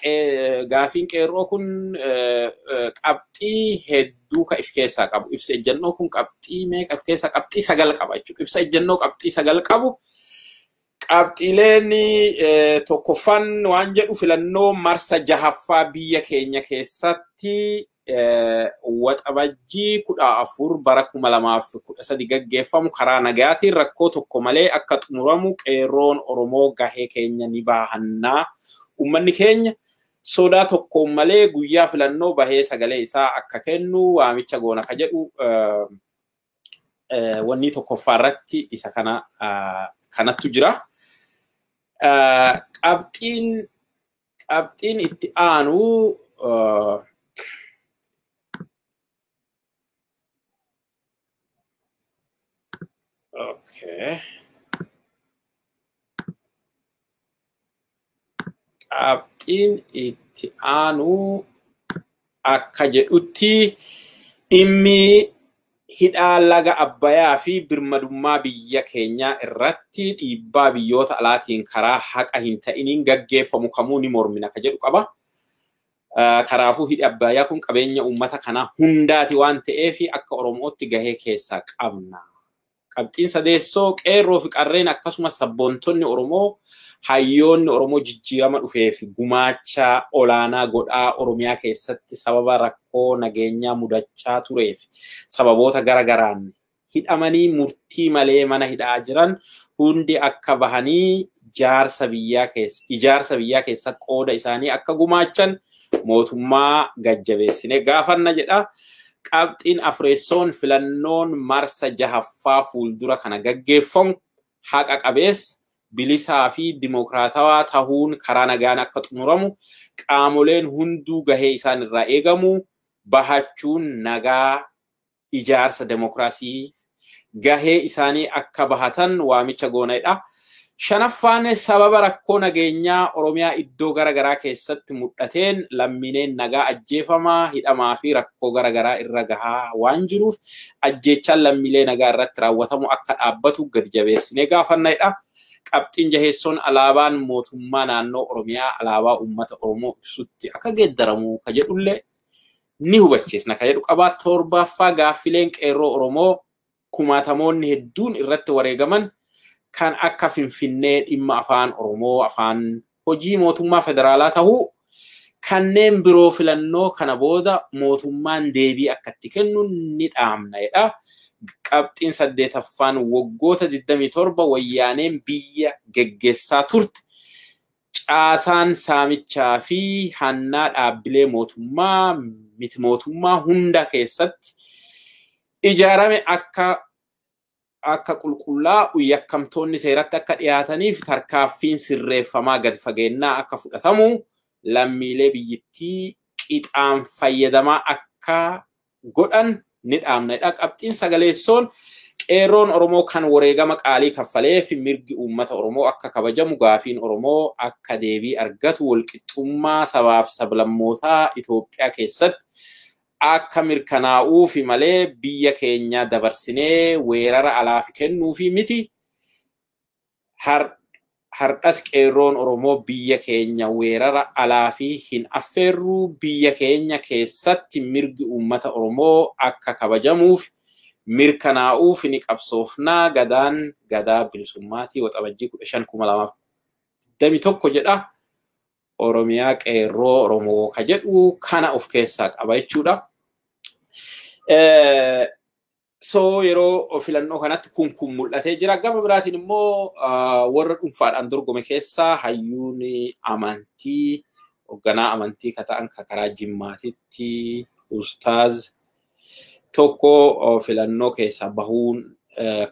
Gaafiin qeerroo kun qabxii hedduu ka if keessaa qabu. Ibsa ejjennoo kun qabxii meeqa if keessaa qabxii 9 qaba jechuudha. Ibsa ejjennoo qabxii 9 qabu. Qabxiileen tokkoffaan waan jedhu filannoo marsa 6ffaa biyya keenya keessatti waxabajjii 14 bara 2013 gaggeeffamu karaa nagaatiin rakkoo tokko malee akka xumuramu qeerroon Oromoo gahee keenya ni baahannaa. Uummanni keenya sodaa tokko malee guyyaa filannoo bahee sagalee isaa akka kennu waamicha goona ka jedhu wanni tokkoffaa irratti isa kanattu jira. Qabxiin itti aanu qabxiin itti aanu akka jedhutti dhimmi hidhaa laga Abbayyaa fi birmadummaa biyya keenyaa irratti dhiibbaa biyyoota alaatiin karaa haqa hin ta'iniin gaggeeffamu kamuu ni mormina ka jedhu qaba. Karaafuu hidhi Abbayyaa kun qabeenya uummata kanaa hundaati waan ta'eef akka Oromootti gahee keessaa qabna. Qabxiin sadeessoo qeerroo fi qarreen akkasumas sabboontonni Oromoo hayyoonni Oromoo jijjiirama dhufeef gumaacha olaanaa godhaa Oromiyaa keessatti sababa rakkoo nageenyaa mudachaa tureef sababoota garagaraan hidhamanii murtii malee mana hidhaa jiran hundi akka bahanii ijaarsa biyyaa keessa qooda isaanii akka gumaachan mootummaa gajjabeessine gaafanna jedha. Qabxiin afreessoon filannoon marsa 6ffaa fuuldura kana gaggeeffamu haqa qabeessa bilisaa fi dimokiraatawaa tahuun karaa nagaan akka xumuramu qaamoleen hunduu gahee isaan irraa eegamu bahachuun nagaa ijaarsa demokraasii gahee isaanii akka bahatan waamicha goonedha. Shanaffaan sababa rakkoo nageenyaa Oromiyaa iddoo garagaraa keessatti mul'ateen lammiileen nagaa ajjeefamaa hidhamaa fi rakkoo garagaraa irra gahaa waan jiruuf ajjeechaan lammiilee nagaa irratti raawwatamu akka dhaabbatu gadi jabeessinee gaafannedha. Qabxiin jaheessoon alaabaan mootummaa naannoo Oromiyaa alaabaa uummata Oromoo ibsutti akka geeddaramu ka jedhullee ni hubachiisna ka jedhu qaba. Torbaffaa gaaffileen qeerroo Oromoo kumaatamoonni hedduun irratti wareegaman kan akka Finfinnee dhimma afaan Oromoo afaan hojii mootummaa federaalaa tahuu kanneen biroo filannoo kana booda mootummaan deebii akka itti kennu ni dhaamnedha. Qabxiin 8ffaan waggoota 27 wayyaaneen biyya geggeessaa turte caasaan saamichaa fi hannaa dhaabbilee mootummaa miti mootummaa hunda keessatti ijaarame akka qulqullaa'u yakkamtoonni seeratti akka dhiyaataniif tarkaaffiin sirreeffamaa gad fageennaa akka fudhatamu lammiilee biyyittii qixaan fayyadamaa akka godhan ni dhaamnedha. Qabxiin sagaleessoon qeerroon Oromoo kan wareegama qaalii kaffalee fi mirgi uummata Oromoo akka kabajamu gaafiin Oromoo akka deebii argatu walqixxummaa sabaaf sablammootaa Itoophiyaa keessatti akka mirkanaa'uu fi malee biyya keenya dabarsinee weerara alaaf kennuu fi miti. Hardhas qeerroon Oromoo biyya keenya weerara alaafi hin affeerru biyya keenya keessatti mirgi uummata Oromoo akka kabajamuuf mirkanaa'uuf ni qabsoofnaa gadaan gadaa bilisummaatii waxabajjii 15/2021 jedha. Oromiyaa qeerroo Oromoo ka jedhu kana of keessaa qaba jechuudha. So yeroo filannoo kanatti kun mul'atee jira. Gama biraatiin immoo warra dhuunfaadhaan dorgome keessaa hayyuun amantii hoogganaa amantii ka ta'an karaa Jimmaatitti ustaaz tokko filannoo keessaa bahuun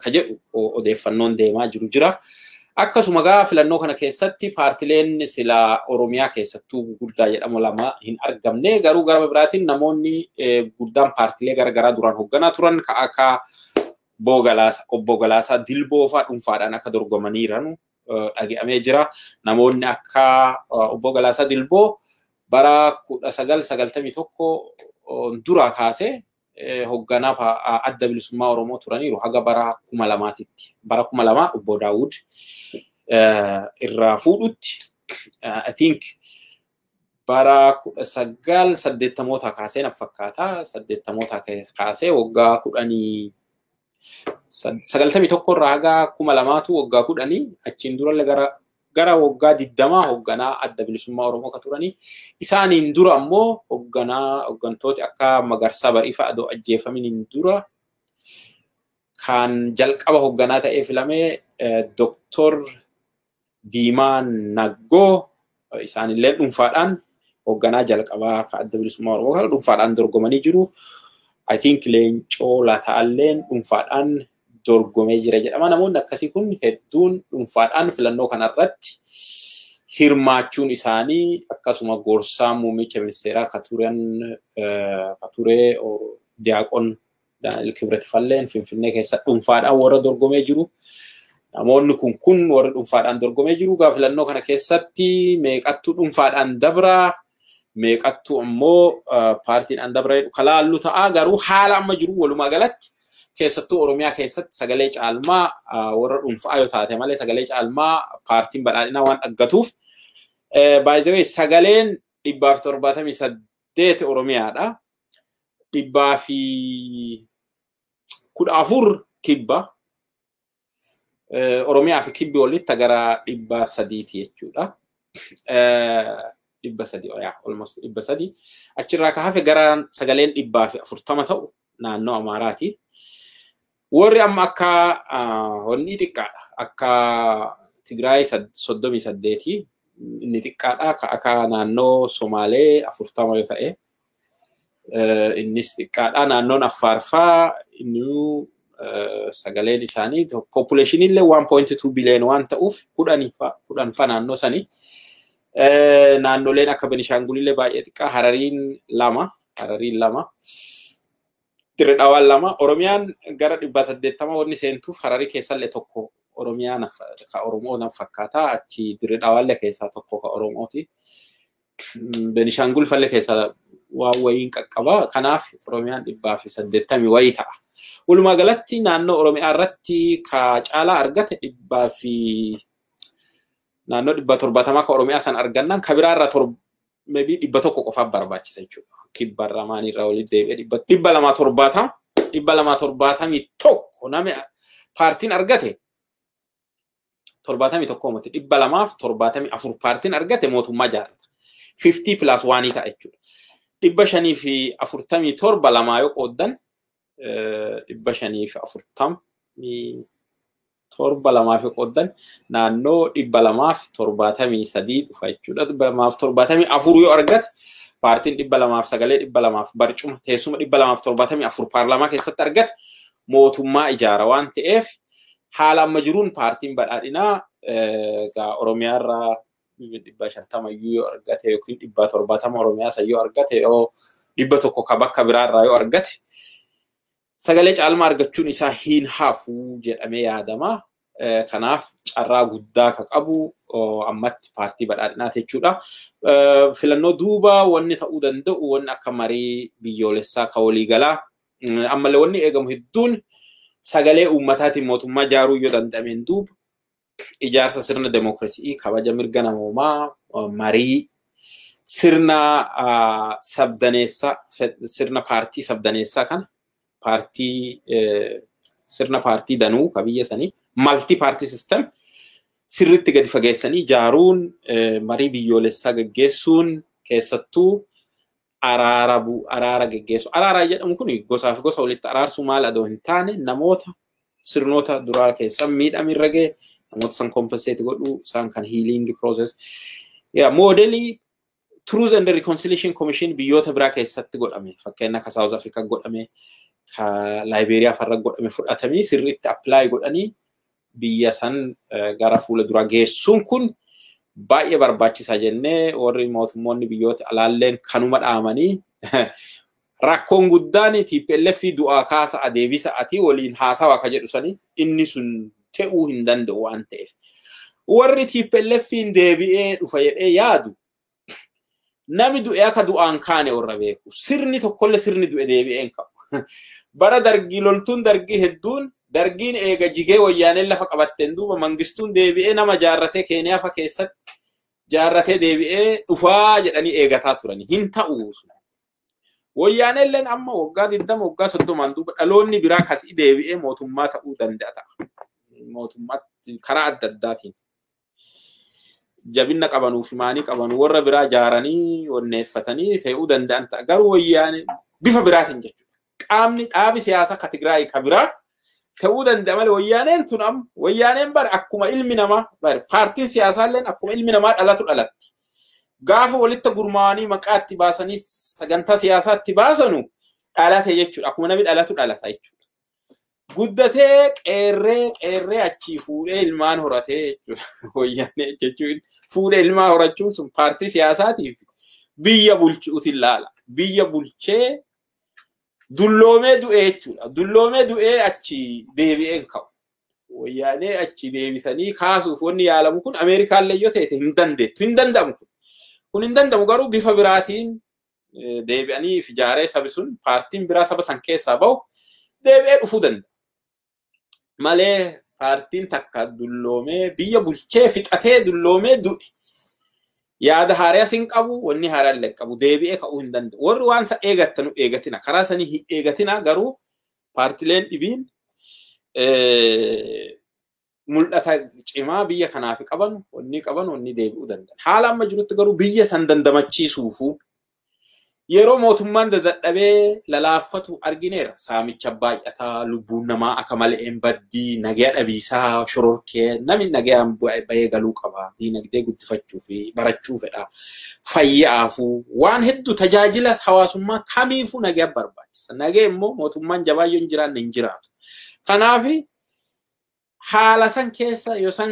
ka jedhu odeeffannoon deemaa jira. Akkasuma gaa filannoo kana keessatti paartileen sila Oromiyaa keessattuu gurguddaa jedhamu lama hin argamne. Garuu gara biraatiin namoonni guddaan paartilee garaagaraa duraan hoogganaa turan ka akka obbo Galaasaa Dilboo fa'aa dhuunfaadhaan akka dorgomaniiran dhaga'amee jira. Namoonni akka obbo Galaasaa Dilboo bara 1991 dura kaasee hoogganaa adda bilisummaa Oromoo turaniiru haga bara 2000titti. Bara 2000 obbo Daawud irraa fuudhutti I think bara 1980 kaasee na fakkaata 80 kaasee waggaa 91 irraa haga 2000tu waggaa 10 achiin durallee gara waggaa 20 hoogganaa adda bilisummaa Oromoo ka turanii isaaniin dura ammoo hooggantooti akka Magarsaa Bariifaa adoo ajjeefamaniin dura kan jalqaba hoogganaa ta'ee filamee Dr. Diimaan Naggoo isaanillee dhuunfaadhaan hoogganaa jalqabaa ka adda bilisummaa Oromoo kana dhuunfaadhaan dorgomanii jiru. I think Leencoo Lataalleen dhuunfaadhaan dorgomee jira jedhama. Namoonni akkasii kun hedduun dhuunfaadhaan filannoo kanarratti hirmaachuun isaanii akkasuma gorsaa muummicha ministeeraa ka turee Diyaaqoon Daani'el Kibret falleen Finfinnee keessa dhuunfaadhaan warra dorgomee jiru. Namoonni kun warra dhuunfaadhaan dorgomee jiru. Gaa filannoo kana keessatti meeqattu dhuunfaadhaan dabraa meeqattu ammoo paartiin an dabraa kalaallu ta'a. Garuu haala amma jiru walumaa galatti keessattuu Oromiyaa keessatti sagalee caalmaa warra dhuunfaa yoo taate malee sagalee caalmaa paartiin badhaadhinaa waan dhaggatuuf by the way sagaleen 178 Oromiyaadha. 114 kibba Oromiyaa fi kibbi walitti gara 300 jechuudha. 300 almost 300 achirraa ka hafe gara sagaleen 140 ta'u naannoo Amaaraati. Warri amma akka honni xiqqaadha. Akka Tigraay 38 inni xiqqaadha. Akka naannoo Somaalee 40 yoo ta'e innis xiqqaadha. Naannoon Affaarfaa inni sagaleen isaanii population illee 1.2 billion waan ta'uuf 10 fa naannoo sanii. Naannoleen akka Benishangul illee baay'ee xiqqaa. Harariin lama. Dirree Dhawaan lama. Oromiyaan gara 180 wanni seentuuf Hararii keessallee tokko Oromiyaan ka Oromoo na fakkaata. Achi Dirree Dhawaallee keessaa tokko ka Oromooti. Benishangul fallee keessaa waan wayiin qaqqaba. Kanaaf Oromiyaan 180 wayii ta'a. Walumaa galatti naannoo Oromiyaa irratti ka caalaa argate naannoo 170 ka Oromiyaa san argannan ka biraarra maybe 100 qofaaf barbaachisa jechuudha. Kibbarra maanirra walitti deebi'ee 270 tokko namni paartiin argate 71 miti 274 paartiin argate mootummaa jaarrata 50 plus 1 ta'a jechuudha. 547 lamaa yoo qooddan 547 lamaa fi qooddan naannoo 273 dhufa jechuudha. 274 yoo argate paartiin 209 barcuma teessuma 274 paarlaamaa keessatti argate mootummaa ijaara waan ta'eef haala amma jiruun paartiin badhaadhinaa Oromiyaarraa dhibba 50 yoo argate yookiin dhibba 70 Oromiyaa yoo argate yoo dhibba tokko ka bakka biraarraa yoo argate sagalee caalmaa argachuun isaa hin hafu jedhamee yaadama. Kanaaf carraa guddaa ka qabu ammatti paartii badhaadhinaa jechuudha. Filannoo duuba wanni ta'uu danda'u wanni akka marii biyyoolessaa ka walii galaa ammallee wanni eegamu hedduun sagalee uummataatiin mootummaa ijaaruu yoo danda'ameen duuba ijaarsa sirna demokrasii kabaja mirga namoomaa marii sirna sabdaneessaa sirna paartii sabdaneessaa kana paartii sirna paartii danuu ka biyya sanii multi party system sirriitti gadi fageessanii ijaaruun marii biyyoolessaa gaggeessuun keessattuu araara gaggeessu. Araara jedhamu kun gosaa fi gosa walitti araarsuu maal adoo hin taane namoota sirnoota duraa keessa miidhamirra ga'e namoota san compensate godhuu isaan kan healing process. Modelii Truth and Reconciliation Commission biyyoota biraa keessatti godhame fakkeenya akka South Africa godhame ka Liberia farra godhame fudhatamii sirriitti apply godhanii biyya san gara fuula dura geessuun kun baay'ee barbaachisaa jennee warri mootummoonni biyyoota alaalleen kanuma dhaamanii rakkoon guddaan TPLF du'aa kaasa adeebisa ati waliin haasawa ka jedhu sanii inni sun ta'uu hin danda'u waan ta'eef warri TPLFin deebi'ee dhufa jedhee yaadu nami du'ee akka du'aan kaane warra beeku sirni tokkollee sirni du'e deebi'een qabu bara dargii loltuun dargii hedduun dargiin eega jigee wayyaaneen lafa qabatteen duuba mangistuun deebi'ee nama jaarratee Keeniyaa fa keessatti jaarratee deebi'ee dhufaa jedhanii eegataa turanii hin ta'u wayyaaneen amma waggaa 20 waggaa 30 duuba dhaloonni biraa kasii deebi'ee mootummaa ta'uu danda'a mootummaatti karaa adda addaatiin jabinna qabanuu fi maanii qabanu warra biraa jaaranii onneeffatanii ta'uu danda'an ta'a garuu wayyaaneen bifa biraatiin jechuudha qaamni dhaabi siyaasaa ka Tigraay ka biraa ta'uu danda'a malee wayyaaneen tun amma wayyaaneen bar akkuma ilmi namaa bar paartiin siyaasaalleen akkuma ilmi namaa dhalatti gaafa walitti gurmaa'anii maqaatti baasanii sagantaa siyaasaatti baasanu dhalate jechuudha akkuma namni dhalata jechuudha guddatee qeerree achii fuudhee ilmaan horatee jechuudha wayyaanee jechuun fuudhee ilmaa horachuun sun paartii siyaasaatiif biyya bulchuutiin laala biyya bulchee dulloomee du'ee jechuudha dulloomee du'ee achi deebi'een ka'u wayyaanee achi deebisanii kaasuuf wanni yaalamu kun Ameerikaallee yoo ta'e hin dandeettu hin danda'amu kun hin danda'amu garuu bifa biraatiin deebi'anii ijaaree sabi sun paartiin biraa saba san keessaa bahu deebi'ee dhufuu danda'a malee paartiin takka dulloomee biyya bulchee fixatee dulloomee du'e yaada haaraa sin qabu wanni haaraa illee qabu deebi'ee ka'uu hin danda'u warri waan sa eegattanu eegatina karaa sanii hin eegatina garuu paartileen dhibiin mul'ata cimaa biyya kanaaf qaban wanni deebi'uu danda'an haala amma jirutti garuu biyya san dandamachiisuufu yeroo mootummaan dadhabee lalaaffatu argineera saamicha baay'ataa lubbuun namaa akka malee baddii nagaa dhabiisaa shororkee namni nagaan bahee galuu qaba diinagdee guddifachuu fi barachuu fedha fayyaafu waan hedduu tajaajila hawaasummaa kamiifuu nagaa barbaachisa nagaa immoo mootummaan jabaayyoon jiraanne hin jiraatu kanaaf haala san keessa yoo san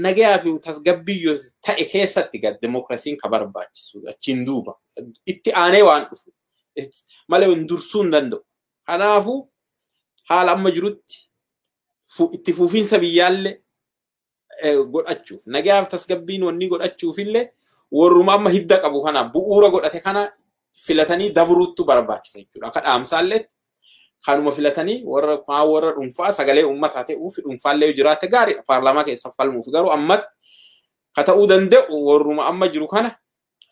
nagaa fi tasgabbii ta'e keessatti gad demokrasiin ka barbaachisu achiin duuba itti aanee waan dhufu malee dursuu hin danda'u kanaafu haala amma jirutti itti fufiinsa biyyaallee godhachuuf nagaaf tasgabbiin wanni godhachuufillee warruma amma hidda qabu kana bu'uura godhate kana filatanii dabruutu barbaachisa jechuudha akka dhaamsaallee kanuma filatanii warra dhuunfaa sagalee uummataa ta'uuf dhuunfaallee jiraate gaariidha paarlaamaa keessa falmuuf garuu ammatti ka ta'uu danda'u warruma amma jiru kana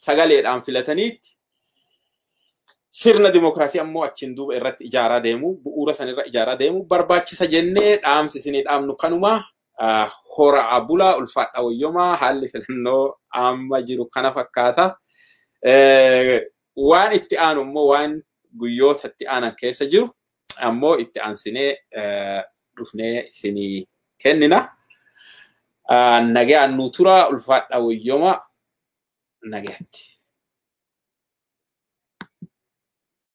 sagaleedhaan filataniitti sirna demokrasii ammoo achiin duuba irratti ijaaraa deemu bu'uura san irra ijaaraa deemu barbaachisa jennee dhaamsi isinii dhaamnu kanuma hora bulaa ulfaadha wayyomaa haalli filannoo amma jiru kana fakkaata waan itti aanu immoo waan guyyoota itti aanan keessa jiru ammoo itti aansinee dhufnee isinii kennina nagaan nu tura ulfaadha wayyomaa nagaatti